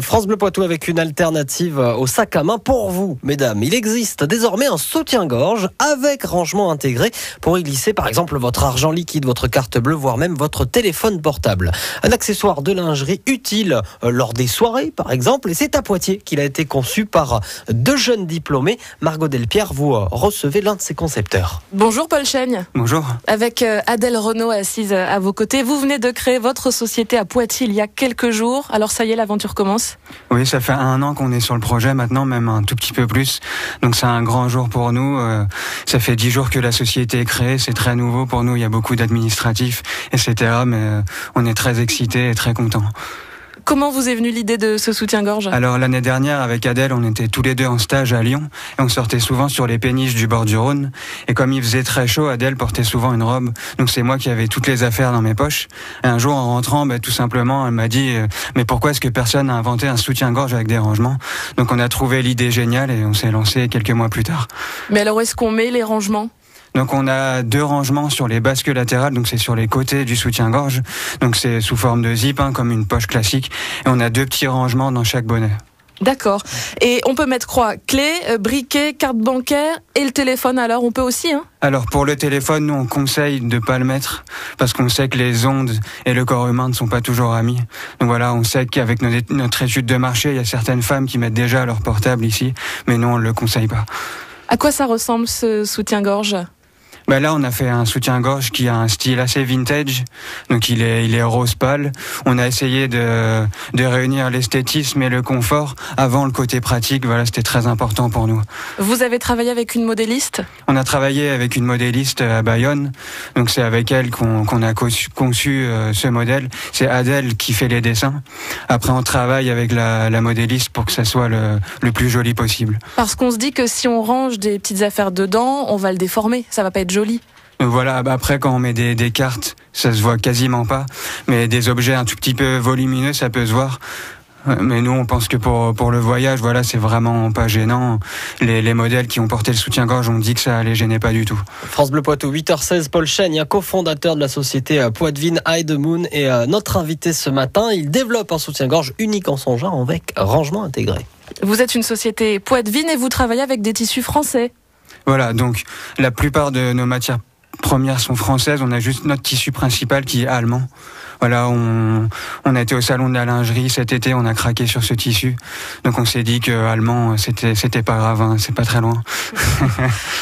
France Bleu Poitou avec une alternative au sac à main pour vous, mesdames. Il existe désormais un soutien-gorge avec rangement intégré pour y glisser par exemple votre argent liquide, votre carte bleue, voire même votre téléphone portable. Un accessoire de lingerie utile lors des soirées par exemple, et c'est à Poitiers qu'il a été conçu par deux jeunes diplômés. Margot Delpierre, vous recevez l'un de ses concepteurs. Bonjour Paul Chaigne. Bonjour. Avec Adèle Renaud assise à vos côtés, vous venez de créer votre société à Poitiers il y a quelques jours. Alors ça y est, l'aventure commence? Oui, ça fait 1 an qu'on est sur le projet maintenant, même un tout petit peu plus. Donc c'est un grand jour pour nous. Ça fait 10 jours que la société est créée, c'est très nouveau pour nous. Il y a beaucoup d'administratifs, etc. Mais on est très excités et très contents. Comment vous est venue l'idée de ce soutien-gorge? Alors l'année dernière, avec Adèle, on était tous les deux en stage à Lyon et on sortait souvent sur les péniches du bord du Rhône. Et comme il faisait très chaud, Adèle portait souvent une robe. Donc c'est moi qui avais toutes les affaires dans mes poches. Et un jour, en rentrant, tout simplement, elle m'a dit mais pourquoi est-ce que personne n'a inventé un soutien-gorge avec des rangements? Donc on a trouvé l'idée géniale et on s'est lancé quelques mois plus tard. Mais alors où est-ce qu'on met les rangements? Donc on a 2 rangements sur les basques latérales, donc c'est sur les côtés du soutien-gorge. Donc c'est sous forme de zip, comme une poche classique. Et on a 2 petits rangements dans chaque bonnet. D'accord. Et on peut mettre clé, briquet, carte bancaire et le téléphone, alors on peut aussi Alors pour le téléphone, nous on conseille de pas le mettre parce qu'on sait que les ondes et le corps humain ne sont pas toujours amis. Donc voilà, on sait qu'avec notre étude de marché, il y a certaines femmes qui mettent déjà leur portable ici, mais nous on le conseille pas. À quoi ça ressemble ce soutien-gorge ? Là, on a fait un soutien-gorge qui a un style assez vintage. Donc, il est rose pâle. On a essayé de réunir l'esthétisme et le confort avant le côté pratique. Voilà, c'était très important pour nous. Vous avez travaillé avec une modéliste ? On a travaillé avec une modéliste à Bayonne. Donc, c'est avec elle qu'on a conçu ce modèle. C'est Adèle qui fait les dessins. Après, on travaille avec la modéliste pour que ça soit le plus joli possible. Parce qu'on se dit que si on range des petites affaires dedans, on va le déformer. Ça va pas être joli. Voilà, après quand on met des cartes, ça se voit quasiment pas, mais des objets un tout petit peu volumineux, ça peut se voir. Mais nous, on pense que pour le voyage, voilà, c'est vraiment pas gênant. Les modèles qui ont porté le soutien-gorge ont dit que ça les gênait pas du tout. France Bleu Poitou, 8h16, Paul Chaigne, cofondateur de la société Poitvin Hide Moon, et notre invité ce matin. Il développe un soutien-gorge unique en son genre avec rangement intégré. Vous êtes une société Poitvin et vous travaillez avec des tissus français. Voilà, donc la plupart de nos matières premières sont françaises. On a juste notre tissu principal qui est allemand. Voilà, on a été au salon de la lingerie cet été, on a craqué sur ce tissu. Donc on s'est dit que allemand, c'était pas grave, c'est pas très loin.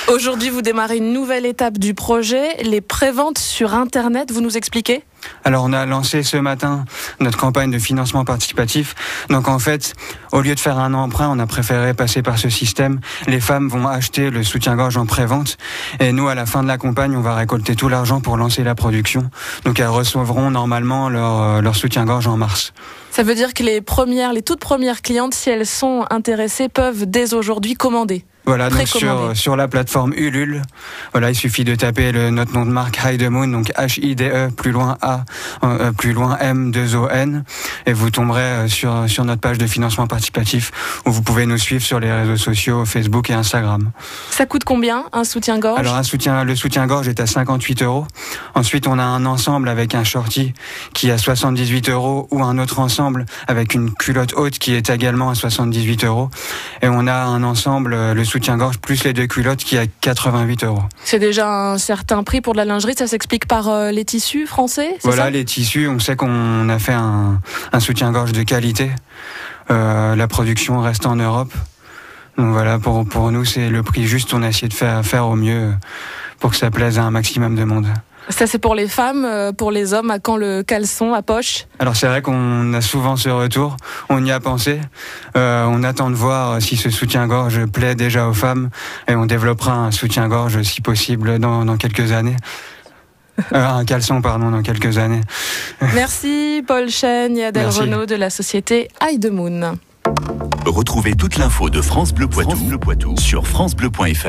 Aujourd'hui, vous démarrez une nouvelle étape du projet, les préventes sur Internet. Vous nous expliquez ? Alors on a lancé ce matin notre campagne de financement participatif. Donc en fait, au lieu de faire un emprunt, on a préféré passer par ce système. Les femmes vont acheter le soutien-gorge en prévente et nous, à la fin de la campagne, on va récolter tout l'argent pour lancer la production. Donc elles recevront normalement leur soutien-gorge en mars. Ça veut dire que les toutes premières clientes, si elles sont intéressées, peuvent dès aujourd'hui commander. Voilà, donc sur la plateforme Ulule, voilà, il suffit de taper notre nom de marque Hide Moon, donc H-I-D-E, plus loin A, plus loin M, 2-O-N, et vous tomberez sur notre page de financement participatif, où vous pouvez nous suivre sur les réseaux sociaux, Facebook et Instagram. Ça coûte combien, un soutien-gorge ? Alors le soutien-gorge est à 58 €. Ensuite, on a un ensemble avec un shorty qui est à 78 € ou un autre ensemble avec une culotte haute qui est également à 78 €. Et on a un ensemble, le soutien-gorge plus les 2 culottes qui est à 88 €. C'est déjà un certain prix pour de la lingerie, ça s'explique par les tissus français, c'est Voilà, ça ? Les tissus, on sait qu'on a fait un soutien-gorge de qualité. La production reste en Europe. Donc voilà, pour nous, c'est le prix juste. On a essayé de faire au mieux pour que ça plaise à un maximum de monde. Ça, c'est pour les femmes, pour les hommes, à quand le caleçon à poche ? Alors c'est vrai qu'on a souvent ce retour, on y a pensé. On attend de voir si ce soutien-gorge plaît déjà aux femmes et on développera un soutien-gorge si possible dans quelques années. Un caleçon, dans quelques années. Merci Paul Chaigne et Adèle Renaud de la société Hide Moon. Retrouvez toute l'info de France Bleu Poitou sur francebleu.fr.